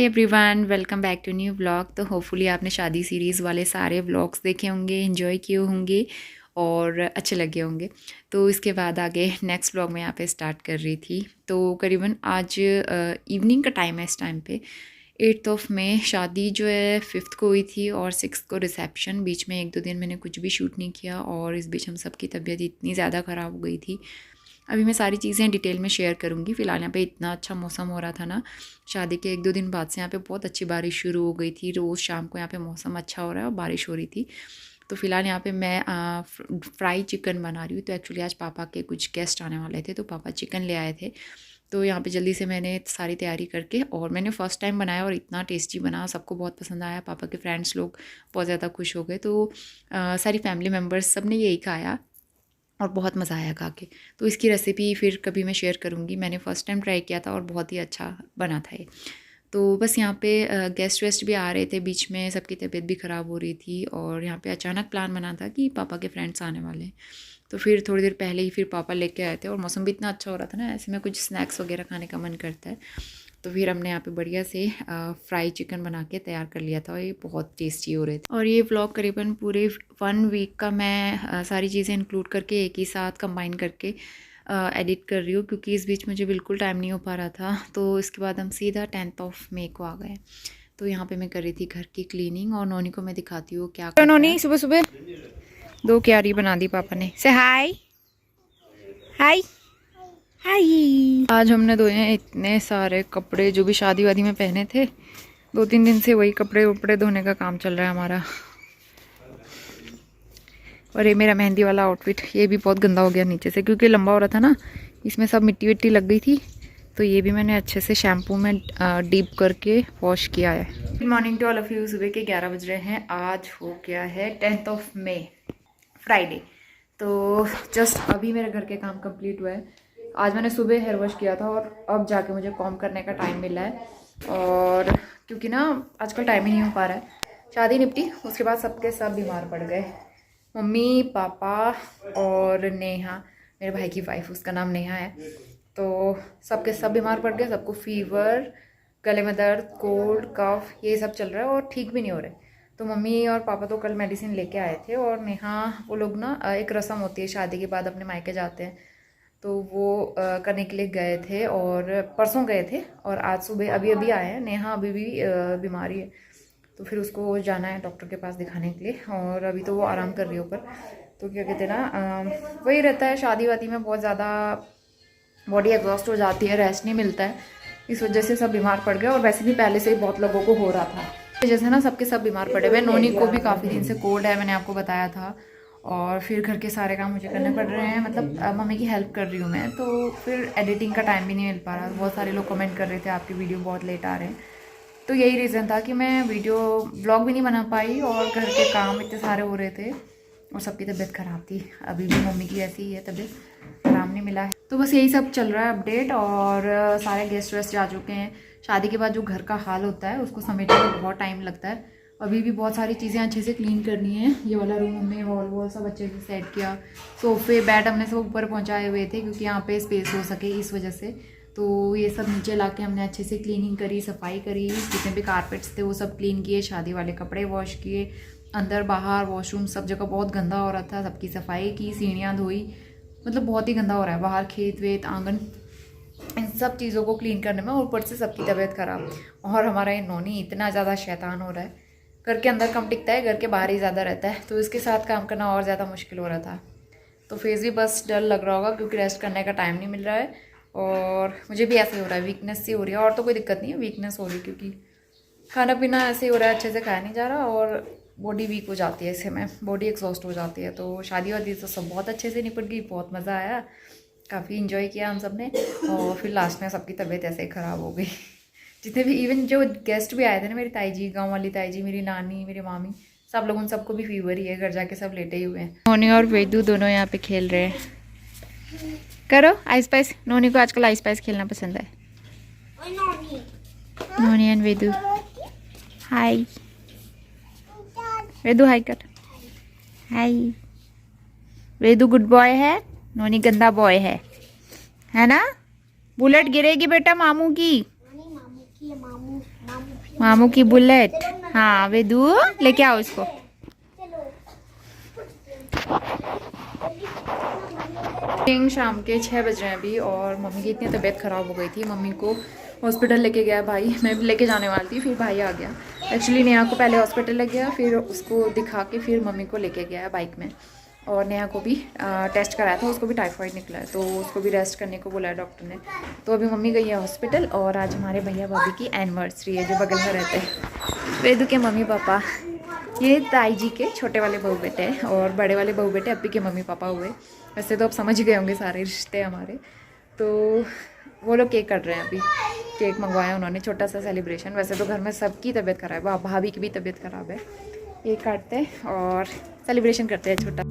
Everyone, welcome back to new vlog. तो hopefully आपने शादी सीरीज़ वाले सारे व्लॉग्स देखे होंगे, एंजॉय किए होंगे और अच्छे लगे होंगे। तो इसके बाद आगे नेक्स्ट व्लॉग मैं यहाँ पे स्टार्ट कर रही थी। तो करीबन आज इवनिंग का टाइम है। इस टाइम पे 8th ऑफ मई शादी जो है 5th को हुई थी और 6th को रिसेप्शन। बीच में 1-2 दिन मैंने कुछ भी शूट नहीं किया और इस बीच हम सबकी तबीयत इतनी ज़्यादा ख़राब हो गई थी। अभी मैं सारी चीज़ें डिटेल में शेयर करूँगी। फ़िलहाल यहाँ पे इतना अच्छा मौसम हो रहा था ना, शादी के 1-2 दिन बाद से यहाँ पे बहुत अच्छी बारिश शुरू हो गई थी। रोज़ शाम को यहाँ पे मौसम अच्छा हो रहा है और बारिश हो रही थी। तो फ़िलहाल यहाँ पे मैं फ्राई चिकन बना रही हूँ। तो एक्चुअली आज पापा के कुछ गेस्ट आने वाले थे, तो पापा चिकन ले आए थे। तो यहाँ पे जल्दी से मैंने सारी तैयारी करके, और मैंने फ़र्स्ट टाइम बनाया और इतना टेस्टी बना, सबको बहुत पसंद आया। पापा के फ्रेंड्स लोग बहुत ज़्यादा खुश हो गए। तो सारी फैमिली मेम्बर्स सब ने यही खाया और बहुत मज़ा आया खा के। तो इसकी रेसिपी फिर कभी मैं शेयर करूँगी। मैंने फ़र्स्ट टाइम ट्राई किया था और बहुत ही अच्छा बना था ये। तो बस यहाँ पे गेस्ट वेस्ट भी आ रहे थे बीच में, सबकी तबीयत भी ख़राब हो रही थी और यहाँ पे अचानक प्लान बना था कि पापा के फ्रेंड्स आने वाले हैं। तो फिर थोड़ी देर पहले ही फिर पापा लेके आए थे और मौसम भी इतना अच्छा हो रहा था ना, ऐसे में कुछ स्नैक्स वगैरह खाने का मन करता है। तो फिर हमने यहाँ पे बढ़िया से फ्राई चिकन बना के तैयार कर लिया था और ये बहुत टेस्टी हो रहे थे। और ये व्लॉग करीबन पूरे 1 वीक का मैं सारी चीज़ें इंक्लूड करके एक ही साथ कंबाइन करके एडिट कर रही हूँ, क्योंकि इस बीच मुझे बिल्कुल टाइम नहीं हो पा रहा था। तो इसके बाद हम सीधा 10th ऑफ मई को आ गए। तो यहाँ पे मैं कर रही थी घर की क्लीनिंग और नोनी को मैं दिखाती हूँ क्या करता नोनी है। सुबह सुबह 2 क्यारी बना दी पापा ने। से हाय हाय हाय। आज हमने धोए हैं इतने सारे कपड़े जो भी शादी वादी में पहने थे। 2-3 दिन से वही कपड़े वपड़े धोने का काम चल रहा है हमारा। और ये मेरा मेहंदी वाला आउटफिट, ये भी बहुत गंदा हो गया नीचे से, क्योंकि लंबा हो रहा था ना, इसमें सब मिट्टी विट्टी लग गई थी। तो ये भी मैंने अच्छे से शैम्पू में डीप करके वॉश किया है। Good morning to all of you. सुबह के 11 बज रहे हैं। आज हो गया है 10th ऑफ मई, फ्राइडे। तो जस्ट अभी मेरे घर के काम कंप्लीट हुआ है। आज मैंने सुबह हेयर वॉश किया था और अब जाके मुझे कॉम्ब करने का टाइम मिला है। और क्योंकि ना आजकल टाइम ही नहीं हो पा रहा है। शादी निपटी, उसके बाद सबके सब बीमार पड़ गए। मम्मी, पापा और नेहा, मेरे भाई की वाइफ, उसका नाम नेहा है। तो सबके सब बीमार पड़ गए। सबको फीवर, गले में दर्द, कोल्ड, कफ, ये सब चल रहा है और ठीक भी नहीं हो रहे। तो मम्मी और पापा तो कल मेडिसिन लेके आए थे और नेहा, वो लोग ना एक रस्म होती है शादी के बाद अपने मायके जाते हैं, तो वो करने के लिए गए थे और परसों गए थे और आज सुबह अभी अभी आए हैं। नेहा अभी भी बीमारी है, तो फिर उसको जाना है डॉक्टर के पास दिखाने के लिए और अभी तो वो आराम कर रही है ऊपर। तो क्या कहते हैं ना, वही रहता है शादी वादी में, बहुत ज़्यादा बॉडी एग्जॉस्ट हो जाती है, रेस्ट नहीं मिलता है। इस वजह से सब बीमार पड़ गए और वैसे भी पहले से ही बहुत लोगों को हो रहा था। जैसे ना सबके सब बीमार पड़े हुए। नोनी को भी काफ़ी दिन से कोल्ड है, मैंने आपको बताया था। और फिर घर के सारे काम मुझे करने पड़ रहे हैं, मतलब मम्मी की हेल्प कर रही हूँ मैं। तो फिर एडिटिंग का टाइम भी नहीं मिल पा रहा। बहुत सारे लोग कमेंट कर रहे थे आपकी वीडियो बहुत लेट आ रहे हैं। तो यही रीज़न था कि मैं वीडियो ब्लॉग भी नहीं बना पाई और घर के काम इतने सारे हो रहे थे और सबकी तबीयत ख़राब थी। अभी भी मम्मी की ऐसी ही है तबीयत, आराम नहीं मिला है। तो बस यही सब चल रहा है अपडेट। और सारे गेस्ट वेस्ट जा चुके हैं। शादी के बाद जो घर का हाल होता है उसको समेटने में बहुत टाइम लगता है। अभी भी बहुत सारी चीज़ें अच्छे से क्लीन करनी है। ये वाला रूम हमने हॉल वॉल सब अच्छे से सेट किया। सोफ़े बेड हमने सब ऊपर पहुँचाए हुए थे क्योंकि यहाँ पे स्पेस हो सके इस वजह से। तो ये सब नीचे लाके हमने अच्छे से क्लीनिंग करी, सफाई करी। जितने भी कारपेट्स थे वो सब क्लीन किए, शादी वाले कपड़े वॉश किए, अंदर बाहर वॉशरूम सब जगह बहुत गंदा हो रहा था, सबकी सफाई की, सीढ़ियाँ धोई। मतलब बहुत ही गंदा हो रहा है बाहर, खेत वेत, आंगन, इन सब चीज़ों को क्लीन करने में ऊपर से सबकी तबीयत ख़राब। और हमारा ये नोनी इतना ज़्यादा शैतान हो रहा है, घर के अंदर कम टिकता है, घर के बाहर ही ज़्यादा रहता है। तो इसके साथ काम करना और ज़्यादा मुश्किल हो रहा था। तो फेस भी बस डल लग रहा होगा क्योंकि रेस्ट करने का टाइम नहीं मिल रहा है। और मुझे भी ऐसे ही हो रहा है, वीकनेस सी हो रही है। और तो कोई दिक्कत नहीं है, वीकनेस हो रही है क्योंकि खाना पीना ऐसे ही हो रहा है, अच्छे से खाया नहीं जा रहा और बॉडी वीक हो जाती है, इससे में बॉडी एग्जॉस्ट हो जाती है। तो शादी वादी तो सब बहुत अच्छे से निपट गई, बहुत मज़ा आया, काफ़ी इन्जॉय किया हम सब ने। और फिर लास्ट में सबकी तबीयत ऐसे ही ख़राब हो गई। जितने भी इवन जो गेस्ट भी आए थे ना, मेरी ताई जी, गाँव वाली ताई जी, मेरी नानी, मेरी मामी, सब लोग, उन सबको भी फीवर ही है। घर जाके सब लेटे ही हुए हैं। नोनी और वेदू दोनों यहाँ पे खेल रहे हैं। करो आइस पाइस। नोनी को आजकल आइस पाइस खेलना पसंद है। नोनी एंड वेदू हाय। वेदू हाय कर। हाय। वेदू गुड बॉय है, नोनी गंदा बॉय है ना? बुलेट गिरेगी बेटा मामू की। मामू की, मामू मामू मामू की बुलेट। हाँ वेदू लेके आओ इसको। शाम के 6 बज रहे हैं अभी और मम्मी की इतनी तबीयत ख़राब हो गई थी, मम्मी को हॉस्पिटल लेके गया भाई। मैं भी लेके जाने वाली थी, फिर भाई आ गया। एक्चुअली नेहा को पहले हॉस्पिटल ले गया, फिर उसको दिखा के फिर मम्मी को लेके गया बाइक में। और नेहा को भी टेस्ट कराया था, उसको भी टाइफाइड निकला है, तो उसको भी रेस्ट करने को बोला है डॉक्टर ने। तो अभी मम्मी गई है हॉस्पिटल और आज हमारे भैया भाभी की एनिवर्सरी है जो बगल में रहते हैं। वेदू के मम्मी पापा, ये ताई जी के छोटे वाले बहू बेटे हैं और बड़े वाले बहू बेटे अप्पी के मम्मी पापा हुए। वैसे तो आप समझ गए होंगे सारे रिश्ते हमारे। तो वो लोग केक कट रहे हैं अभी, केक मंगवाया उन्होंने, छोटा सा सेलिब्रेशन। वैसे तो घर में सबकी तबीयत ख़राब है, भाभी की भी तबीयत ख़राब है। केक काटते हैं और सेलिब्रेशन करते हैं छोटा।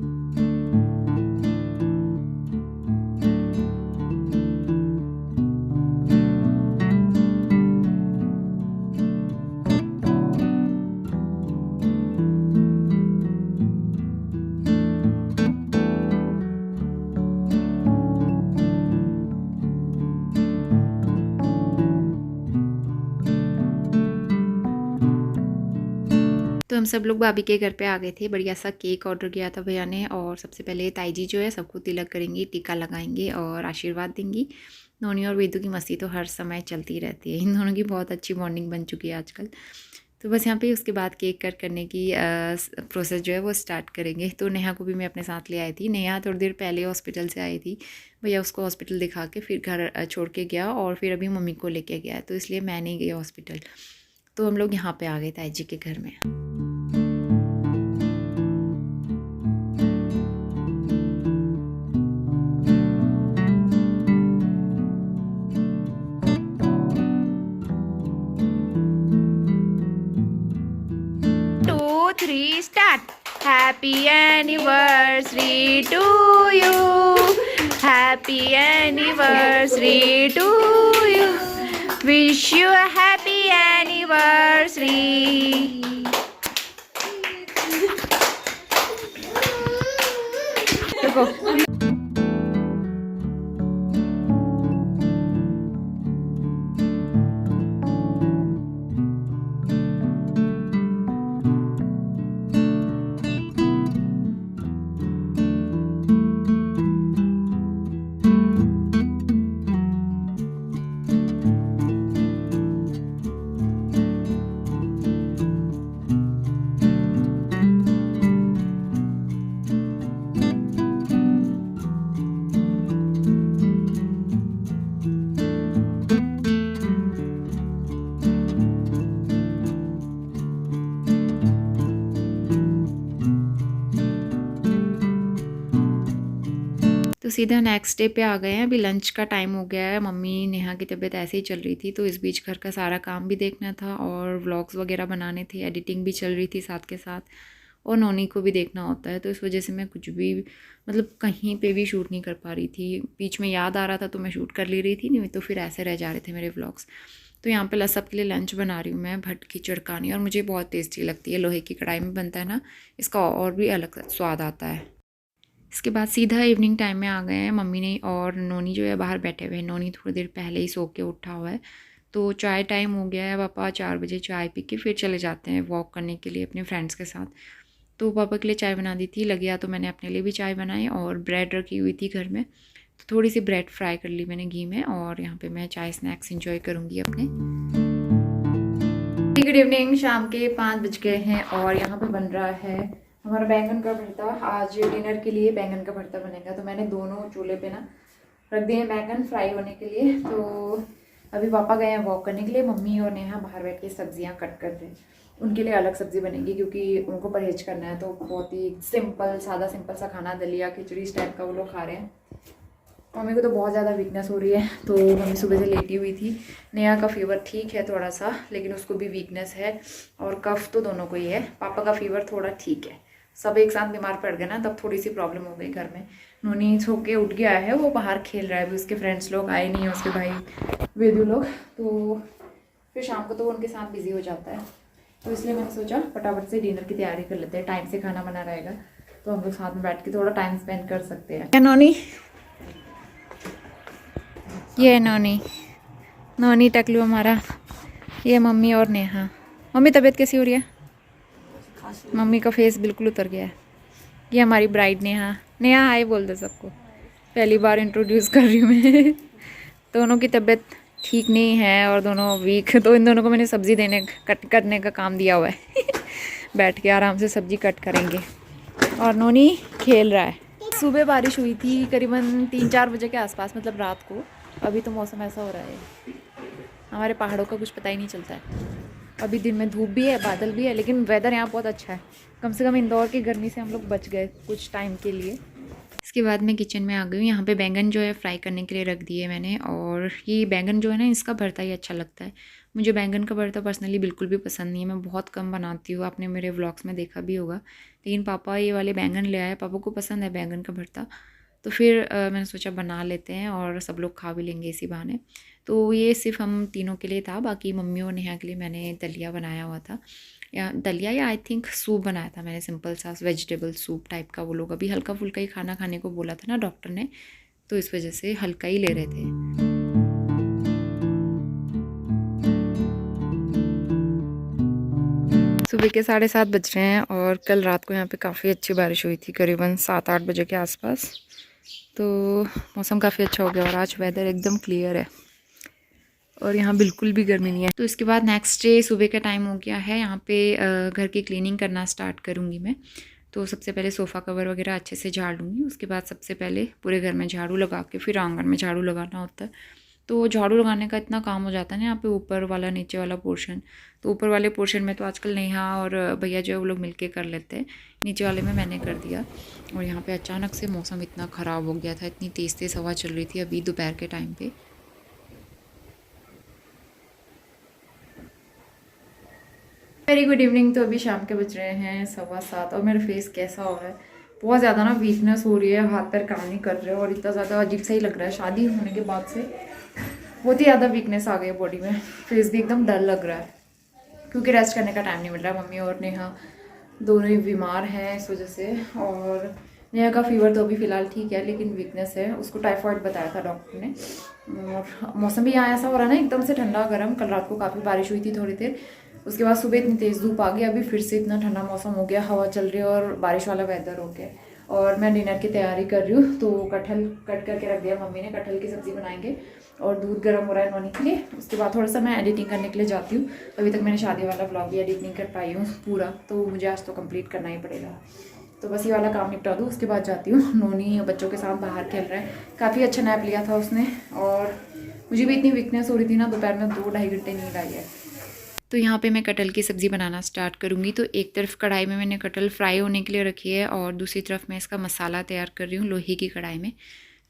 तो हम सब लोग भाभी के घर पे आ गए थे। बढ़िया सा केक ऑर्डर किया था भैया ने। और सबसे पहले ताई जी जो है सबको तिलक करेंगी, टीका लगाएंगे और आशीर्वाद देंगी। नोनी और वेदू की मस्ती तो हर समय चलती रहती है, इन दोनों की बहुत अच्छी बॉन्डिंग बन चुकी है आजकल। तो बस यहाँ पे उसके बाद केक कट करने की प्रोसेस जो है वो स्टार्ट करेंगे। तो नेहा को भी मैं अपने साथ ले आई थी। नेहा थोड़ी देर पहले हॉस्पिटल से आई थी, भैया उसको हॉस्पिटल दिखा के फिर घर छोड़ के गया और फिर अभी मम्मी को लेके गया, तो इसलिए मैं नहीं गई हॉस्पिटल। तो हम लोग यहाँ पे आ गए ताई जी के घर में। Three start. Happy anniversary to you. Happy anniversary to you. Wish you a happy anniversary. Go. तो सीधा नेक्स्ट डे पे आ गए हैं। अभी लंच का टाइम हो गया है। मम्मी नेहा की तबीयत ऐसे ही चल रही थी, तो इस बीच घर का सारा काम भी देखना था और व्लॉग्स वगैरह बनाने थे, एडिटिंग भी चल रही थी साथ के साथ, और नोनी को भी देखना होता है। तो इस वजह से मैं कुछ भी मतलब कहीं पे भी शूट नहीं कर पा रही थी। बीच में याद आ रहा था तो मैं शूट कर ले रही थी, नहीं तो फिर ऐसे रह जा रहे थे मेरे व्लॉग्स। तो यहाँ पे सबके लिए लंच बना रही हूँ मैं, भट की चड़कानी, और मुझे बहुत टेस्टी लगती है। लोहे की कढ़ाई में बनता है ना, इसका और भी अलग स्वाद आता है। इसके बाद सीधा इवनिंग टाइम में आ गए हैं। मम्मी ने और नोनी जो है बाहर बैठे हुए हैं। नोनी थोड़ी देर पहले ही सो के उठा हुआ है। तो चाय टाइम हो गया है। पापा 4 बजे चाय पी के फिर चले जाते हैं वॉक करने के लिए अपने फ्रेंड्स के साथ। तो पापा के लिए चाय बना दी थी, लग गया तो मैंने अपने लिए भी चाय बनाई। और ब्रेड रखी हुई थी घर में, तो थोड़ी सी ब्रेड फ्राई कर ली मैंने घी में। और यहाँ पे मैं चाय स्नैक्स इंजॉय करूँगी अपने। Good evening. शाम के 5 बज गए हैं और यहाँ पे बन रहा है हमारा बैंगन का भरता। आज डिनर के लिए बैंगन का भरता बनेगा। तो मैंने दोनों चूल्हे पे ना रख दिए बैंगन फ्राई होने के लिए। तो अभी पापा गए हैं वॉक करने के लिए, मम्मी और नेहा बाहर बैठ के सब्जियां कट कर रहे हैं। उनके लिए अलग सब्जी बनेगी क्योंकि उनको परहेज करना है। तो बहुत ही सिंपल सादा सिंपल सा खाना, दलिया खिचड़ी इस टाइप का वो लोग खा रहे हैं। मम्मी को तो बहुत ज़्यादा वीकनेस हो रही है, तो मम्मी सुबह से लेटी हुई थी। नेहा का फीवर ठीक है थोड़ा सा, लेकिन उसको भी वीकनेस है और कफ तो दोनों को ही है। पापा का फीवर थोड़ा ठीक है। सब एक साथ बीमार पड़ गए ना, तब थोड़ी सी प्रॉब्लम हो गई घर में। नोनी सो के उठ गया है, वो बाहर खेल रहा है अभी। उसके फ्रेंड्स लोग आए नहीं है, उसके भाई वेदू लोग। तो फिर शाम को तो वो उनके साथ बिजी हो जाता है। तो इसलिए मैंने सोचा फटाफट से डिनर की तैयारी कर लेते हैं। टाइम से खाना बना रहेगा तो हम लोग साथ में बैठ के थोड़ा टाइम स्पेंड कर सकते हैं। नोनी, ये नोनी, नोनी टकलू हमारा ये मम्मी और नेहा। मम्मी तबीयत कैसी हो रही है? मम्मी का फेस बिल्कुल उतर गया है। ये हमारी ब्राइड नेहा। नेहा हाय बोल दे सबको, पहली बार इंट्रोड्यूस कर रही हूँ मैं। दोनों की तबीयत ठीक नहीं है और दोनों वीक, तो इन दोनों को मैंने सब्ज़ी देने कट करने का काम दिया हुआ है। बैठ के आराम से सब्ज़ी कट करेंगे। और नोनी खेल रहा है। सुबह बारिश हुई थी करीबन 3-4 बजे के आसपास, मतलब रात को। अभी तो मौसम ऐसा हो रहा है, हमारे पहाड़ों का कुछ पता ही नहीं चलता है। अभी दिन में धूप भी है, बादल भी है, लेकिन वेदर यहाँ बहुत अच्छा है। कम से कम इंदौर की गर्मी से हम लोग बच गए कुछ टाइम के लिए। इसके बाद मैं किचन में आ गई हूँ। यहाँ पे बैंगन जो है फ्राई करने के लिए रख दिए मैंने। और ये बैंगन जो है ना, इसका भरता ही अच्छा लगता है। मुझे बैंगन का भरता पर्सनली बिल्कुल भी पसंद नहीं है, मैं बहुत कम बनाती हूँ, आपने मेरे व्लॉग्स में देखा भी होगा। लेकिन पापा ये वाले बैंगन ले आए, पापा को पसंद है बैंगन का भरता। तो फिर मैंने सोचा बना लेते हैं और सब लोग खा भी लेंगे इसी बहाने। तो ये सिर्फ हम तीनों के लिए था, बाकी मम्मी और नेहा के लिए मैंने दलिया बनाया हुआ था, या दलिया या आई थिंक सूप बनाया था मैंने, सिंपल सा वेजिटेबल सूप टाइप का। वो लोग अभी हल्का फुल्का ही खाना खाने को बोला था ना डॉक्टर ने, तो इस वजह से हल्का ही ले रहे थे। सुबह के 7:30 बज रहे हैं और कल रात को यहाँ पे काफ़ी अच्छी बारिश हुई थी, करीबन 7-8 बजे के आसपास। तो मौसम काफ़ी अच्छा हो गया और आज वेदर एकदम क्लियर है और यहाँ बिल्कुल भी गर्मी नहीं है। तो इसके बाद नेक्स्ट डे सुबह का टाइम हो गया है, यहाँ पे घर की क्लीनिंग करना स्टार्ट करूँगी मैं। तो सबसे पहले सोफ़ा कवर वगैरह अच्छे से झाड़ लूँगी, उसके बाद सबसे पहले पूरे घर में झाड़ू लगा के फिर आंगन में झाड़ू लगाना होता है। तो झाड़ू लगाने का इतना काम हो जाता है ना यहाँ पे, ऊपर वाला नीचे वाला पोर्शन। तो ऊपर वाले पोर्शन में तो आजकल नेहा और भैया जो है वो लोग मिलके कर लेते हैं, नीचे वाले में मैंने कर दिया। और यहाँ पे अचानक से मौसम इतना ख़राब हो गया था, इतनी तेज़ तेज़ हवा चल रही थी अभी दोपहर के टाइम पे। Very good evening. तो अभी शाम के बज रहे हैं 7:15 और मेरा फेस कैसा हो रहा है, बहुत ज़्यादा ना वीकनेस हो रही है, हाथ पैर काम नहीं कर रहे और इतना ज़्यादा अजीब सा ही लग रहा है। शादी होने के बाद से बहुत ही ज़्यादा वीकनेस आ गई है बॉडी में, फेस भी एकदम डल लग रहा है क्योंकि रेस्ट करने का टाइम नहीं मिल रहा है। मम्मी और नेहा दोनों ही बीमार हैं इस वजह से। और नेहा का फीवर तो अभी फ़िलहाल ठीक है, लेकिन वीकनेस है, उसको टाइफाइड बताया था डॉक्टर ने। और मौसम भी यहाँ ऐसा हो रहा है ना, एकदम से ठंडा गर्म। कल रात को काफ़ी बारिश हुई थी थोड़ी देर, उसके बाद सुबह इतनी तेज़ धूप आ गई, अभी फिर से इतना ठंडा मौसम हो गया, हवा चल रही है और बारिश वाला वेदर हो गया। और मैं डिनर की तैयारी कर रही हूँ, तो कटहल कट करके रख दिया मम्मी ने, कटहल की सब्ज़ी बनाएंगे और दूध गर्म हो रहा है नोनी के लिए। उसके बाद थोड़ा सा मैं एडिटिंग करने के लिए जाती हूँ। अभी तक मैंने शादी वाला व्लॉग भी एडिट नहीं कर पाई हूँ पूरा, तो मुझे आज तो कंप्लीट करना ही पड़ेगा। तो बस ये वाला काम निपटा दूँ, उसके बाद जाती हूँ। नोनी बच्चों के साथ बाहर खेल रहा है, काफ़ी अच्छा नैप लिया था उसने। और मुझे भी इतनी वीकनेस हो रही थी ना, दोपहर में 2-2.5 घंटे नींद आई है। तो यहाँ पे मैं कटहल की सब्ज़ी बनाना स्टार्ट करूँगी। तो एक तरफ कढ़ाई में मैंने कटहल फ्राई होने के लिए रखी है और दूसरी तरफ मैं इसका मसाला तैयार कर रही हूँ लोहे की कढ़ाई में।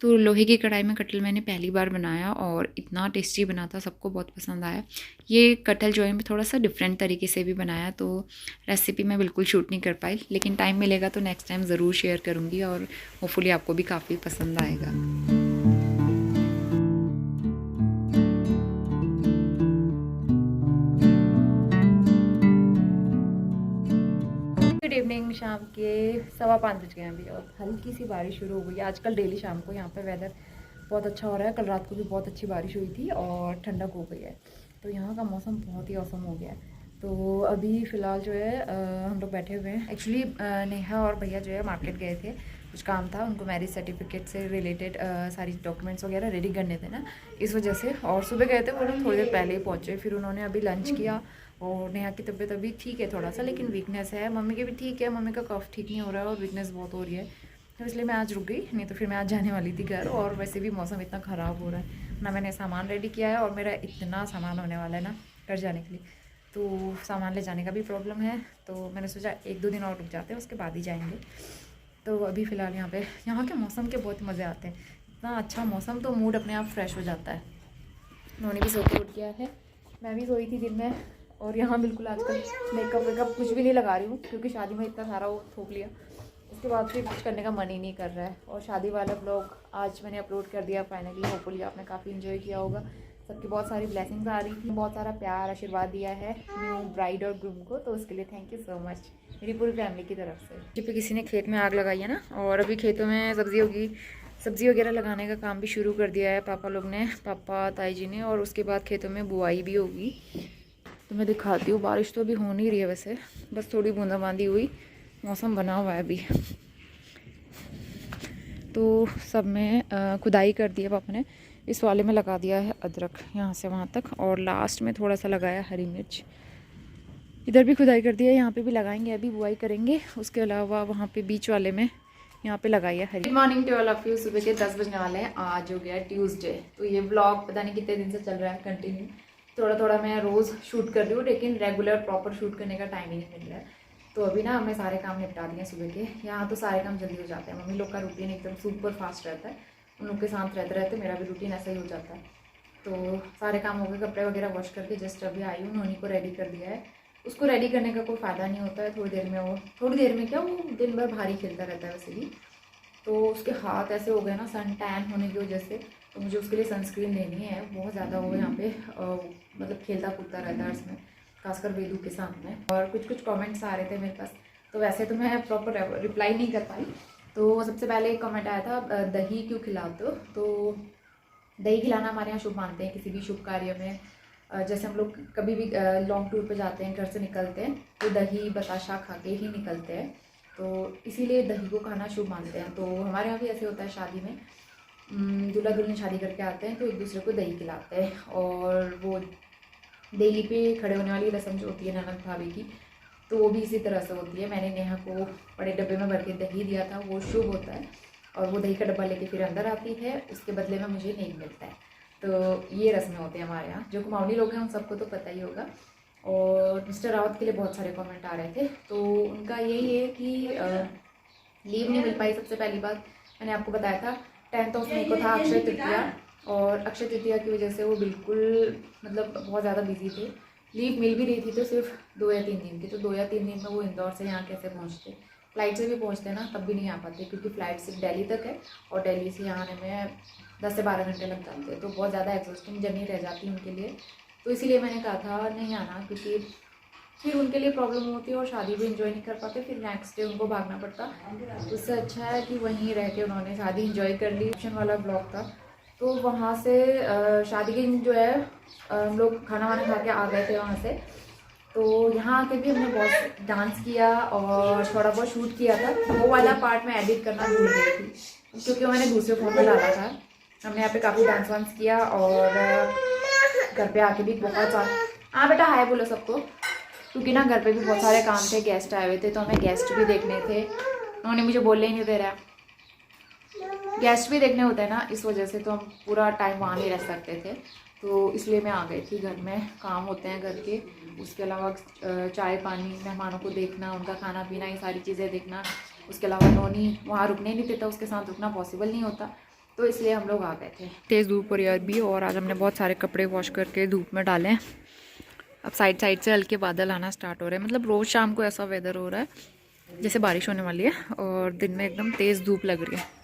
तो लोहे की कढ़ाई में कटहल मैंने पहली बार बनाया और इतना टेस्टी बना था, सबको बहुत पसंद आया। ये कटहल जो है मैं थोड़ा सा डिफरेंट तरीके से भी बनाया, तो रेसिपी मैं बिल्कुल शूट नहीं कर पाई, लेकिन टाइम मिलेगा तो नेक्स्ट टाइम ज़रूर शेयर करूँगी और होपफुली आपको भी काफ़ी पसंद आएगा। Good evening. शाम के 5:15 बज गए हैं अभी और हल्की सी बारिश शुरू हो गई है। आजकल डेली शाम को यहाँ पे वेदर बहुत अच्छा हो रहा है। कल रात को भी बहुत अच्छी बारिश हुई थी और ठंडक हो गई है, तो यहाँ का मौसम बहुत ही औसम हो गया है। तो अभी फ़िलहाल जो है हम लोग बैठे हुए हैं। एक्चुअली नेहा और भैया जो है मार्केट गए थे, कुछ काम था उनको, मैरिज सर्टिफिकेट से रिलेटेड सारी डॉक्यूमेंट्स वगैरह रेडी करने थे ना, इस वजह से। और सुबह गए थे वो लोग, थोड़ी देर पहले ही पहुँचे। फिर उन्होंने अभी लंच किया और नेहा की तबीयत अभी ठीक है थोड़ा सा, लेकिन वीकनेस है। मम्मी की भी ठीक है, मम्मी का कफ ठीक नहीं हो रहा है और वीकनेस बहुत हो रही है, तो इसलिए मैं आज रुक गई, नहीं तो फिर मैं आज जाने वाली थी घर। और वैसे भी मौसम इतना ख़राब हो रहा है ना, मैंने सामान रेडी किया है और मेरा इतना सामान होने वाला है ना घर जाने के लिए, तो सामान ले जाने का भी प्रॉब्लम है। तो मैंने सोचा 1-2 दिन और रुक जाते हैं, उसके बाद ही जाएंगे। तो अभी फ़िलहाल यहाँ के मौसम के बहुत मज़े आते हैं, इतना अच्छा मौसम, तो मूड अपने आप फ्रेश हो जाता है। उन्होंने भी सो के उठ गया है, मैं भी सोई थी दिन में। और यहाँ बिल्कुल आजकल मेकअप वेकअप कुछ भी नहीं लगा रही हूँ, क्योंकि शादी में इतना सारा वो थोप लिया, उसके बाद फिर कुछ करने का मन ही नहीं कर रहा है। और शादी वाला ब्लॉग आज मैंने अपलोड कर दिया फाइनली, होपफुली आपने काफ़ी इन्जॉय किया होगा। सबकी बहुत सारी ब्लेसिंग्स आ रही थी, बहुत सारा प्यार आशीर्वाद दिया है न्यू ब्राइड और ग्रूम को, तो उसके लिए थैंक यू सो मच मेरी पूरी फैमिली की तरफ से। जब पे किसी ने खेत में आग लगाई है ना, और अभी खेतों में सब्ज़ी वगैरह लगाने का काम भी शुरू कर दिया है पापा लोग ने, पापा ताई जी ने। और उसके बाद खेतों में बुआई भी होगी, तो मैं दिखाती हूँ। बारिश तो अभी हो नहीं रही है वैसे, बस थोड़ी बूंदाबांदी हुई, मौसम बना हुआ है अभी। तो सब में खुदाई कर दी है पापा ने। इस वाले में लगा दिया है अदरक यहाँ से वहाँ तक, और लास्ट में थोड़ा सा लगाया हरी मिर्च। इधर भी खुदाई कर दी है, यहाँ पे भी लगाएंगे, अभी बुआई करेंगे। उसके अलावा वहाँ पे बीच वाले में यहाँ पे लगाई है हरी। Good morning to all of you. सुबह के 10 बजने वाले हैं। आज हो गया ट्यूसडे। तो ये ब्लॉग पता नहीं कितने दिन से चल रहा है कंटिन्यू। थोड़ा थोड़ा मैं रोज़ शूट कर रही हूँ, लेकिन रेगुलर प्रॉपर शूट करने का टाइम ही नहीं मिल रहा है। तो अभी ना हमने सारे काम निपटा दिए सुबह के। यहाँ तो सारे काम जल्दी हो जाते हैं। मम्मी लोग का रूटीन एकदम सुपर फास्ट रहता है, उन लोग के साथ रहते रहते मेरा भी रूटीन ऐसा ही हो जाता है। तो सारे काम हो गए, कपड़े वगैरह वॉश करके जस्ट अभी आई हूँ। नोनी को रेडी कर दिया है। उसको रेडी करने का कोई फ़ायदा नहीं होता है, थोड़ी देर में क्या, वो दिन भर भारी खेलता रहता है वैसे भी। तो उसके हाथ ऐसे हो गए ना सन टैन होने की वजह से, तो मुझे उसके लिए सनस्क्रीन लेनी है। बहुत ज़्यादा वो यहाँ पे मतलब खेलता कूदता रहता है इसमें, खासकर वेदू के सामने। और कुछ कमेंट्स आ रहे थे मेरे पास, तो वैसे तो मैं प्रॉपर रिप्लाई नहीं कर पाई। तो सबसे पहले एक कमेंट आया था, दही क्यों खिलाते हो? तो दही खिलाना हमारे यहाँ शुभ मानते हैं किसी भी शुभ कार्य में। जैसे हम लोग कभी भी लॉन्ग टूर पे जाते हैं, घर से निकलते हैं, तो दही बताशा खा के ही निकलते हैं। तो इसीलिए दही को खाना शुभ मानते हैं। तो हमारे यहाँ भी ऐसे होता है, शादी में दूल्हा दुल्हन शादी करके आते हैं तो एक दूसरे को दही खिलाते हैं। और वो डेली पे खड़े होने वाली रस्म जो होती है ननद भाभी की, तो वो भी इसी तरह से होती है। मैंने नेहा को बड़े डब्बे में भर के दही दिया था, वो शुभ होता है। और वो दही का डब्बा लेके फिर अंदर आती है, उसके बदले में मुझे नहीं मिलता है। तो ये रस्में होती हैं हमारे यहाँ। जो कुमाऊनी लोग हैं उन सबको तो पता ही होगा। और मिस्टर रावत के लिए बहुत सारे कमेंट आ रहे थे, तो उनका यही है कि लीव नहीं मिल पाई। सबसे पहली बात मैंने आपको बताया था 10 मई को था अक्षय तृतीया, और अक्षय तृतीया की वजह से वो बिल्कुल मतलब बहुत ज़्यादा बिजी थे। लीव मिल भी रही थी तो सिर्फ 2 या 3 दिन की। तो 2 या 3 दिन में वो इंदौर से यहाँ कैसे पहुँचते? फ़्लाइट से भी पहुँचते ना तब भी नहीं आ पाते, क्योंकि फ़्लाइट सिर्फ दिल्ली तक है और दिल्ली से यहाँ आने में 10 से 12 घंटे लग जाते हैं। तो बहुत ज़्यादा एग्जॉस्टिंग जर्नी रह जाती है उनके लिए। तो इसीलिए मैंने कहा था नहीं आना, क्योंकि फिर उनके लिए प्रॉब्लम होती है और शादी भी इंजॉय नहीं कर पाते, फिर नेक्स्ट डे उनको भागना पड़ता। उससे अच्छा है कि वहीं रह के उन्होंने शादी इंजॉय कर ली। ऑप्शन वाला ब्लॉग था, तो वहाँ से शादी के दिन जो है हम लोग खाना वाना खा के आ गए थे वहाँ से। तो यहाँ आके भी हमने बहुत डांस किया और थोड़ा बहुत शूट किया था। वो वाला पार्ट मैं एडिट करना भूल गई थी, क्योंकि मैंने दूसरे फ़ोन में डाला था। हमने यहाँ पे काफ़ी डांस वांस किया, और घर पे आके भी बहुत सारा, हाँ बेटा हाय बोलो सबको, क्योंकि ना घर पे भी बहुत सारे काम थे, गेस्ट आए हुए थे, तो हमें गेस्ट भी देखने थे। उन्होंने मुझे बोलने ही नहीं दे रहा, गेस्ट भी देखने होते हैं ना, इस वजह से तो हम पूरा टाइम वहाँ नहीं रह सकते थे। तो इसलिए मैं आ गई थी। घर में काम होते हैं घर के, उसके अलावा चाय पानी, मेहमानों को देखना, उनका खाना पीना, ये सारी चीज़ें देखना। उसके अलावा नोनी वहाँ रुकने नहीं देता, उसके साथ रुकना पॉसिबल नहीं होता, तो इसलिए हम लोग आ गए थे। तेज़ धूप हो रही है अभी, और आज हमने बहुत सारे कपड़े वॉश करके धूप में डाले हैं। अब साइड साइड से हल्के बादल आना स्टार्ट हो रहे हैं। मतलब रोज़ शाम को ऐसा वेदर हो रहा है जैसे बारिश होने वाली है, और दिन में एकदम तेज़ धूप लग रही है।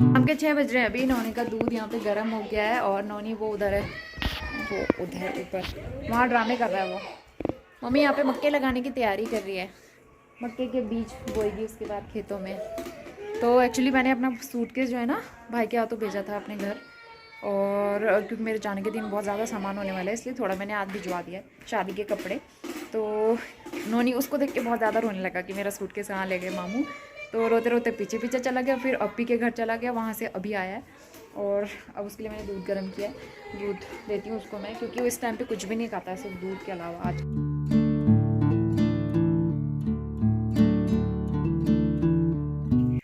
शाम के 6 बज रहे हैं अभी। नौनी का दूध यहाँ पे गर्म हो गया है, और नौनी वो उधर है, वो उधर ऊपर वहाँ ड्रामे कर रहा है वो। मम्मी यहाँ पे मक्के लगाने की तैयारी कर रही है, मक्के के बीज बोएगी उसके बाद खेतों में। तो एक्चुअली मैंने अपना सूटकेस जो है ना भाई के हाथों भेजा था अपने घर, और क्योंकि मेरे जाने के दिन बहुत ज़्यादा सामान होने वाला है, इसलिए थोड़ा मैंने आज भिजवा दिया शादी के कपड़े। तो नोनी उसको देख के बहुत ज़्यादा रोने लगा कि मेरा सूटकेस कहाँ ले गए मामू। तो रोते रोते पीछे पीछे चला गया, फिर अप्पी के घर चला गया, वहाँ से अभी आया है। और अब उसके लिए मैंने दूध गर्म किया है, दूध देती हूँ उसको मैं, क्योंकि वो इस टाइम पे कुछ भी नहीं खाता है सिर्फ दूध के अलावा आज।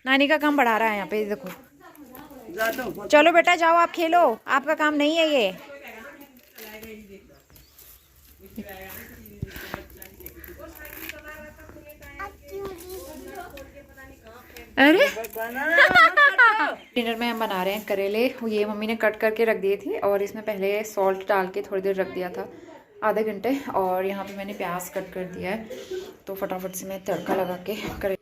नानी का काम बढ़ा रहा है यहाँ पे, देखो। चलो बेटा जाओ, आप खेलो, आपका काम नहीं है ये। अरे डिनर में हम बना रहे हैं करेले। ये मम्मी ने कट करके रख दिए थे, और इसमें पहले सॉल्ट डाल के थोड़ी देर रख दिया था, आधे घंटे। और यहाँ पे मैंने प्याज कट कर दिया है, तो फटाफट से मैं तड़का लगा के करेले।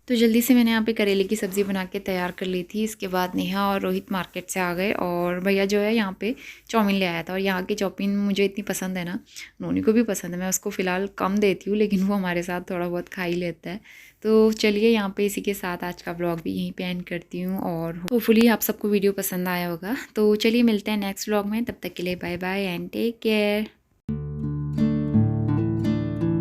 तो जल्दी से मैंने यहाँ पे करेले की सब्ज़ी बना के तैयार कर ली थी। इसके बाद नेहा और रोहित मार्केट से आ गए और भैया जो है यहाँ पे चाउमीन ले आया था। और यहाँ की चाउमीन मुझे इतनी पसंद है ना, नोनी को भी पसंद है। मैं उसको फ़िलहाल कम देती हूँ, लेकिन वो हमारे साथ थोड़ा बहुत खा ही लेता है। तो चलिए यहाँ पे इसी के साथ आज का ब्लॉग भी यहीं पे एंड करती हूँ और होपफुली आप सबको वीडियो पसंद आया होगा। तो चलिए मिलते हैं नेक्स्ट ब्लॉग में, तब तक के लिए bye bye and take care.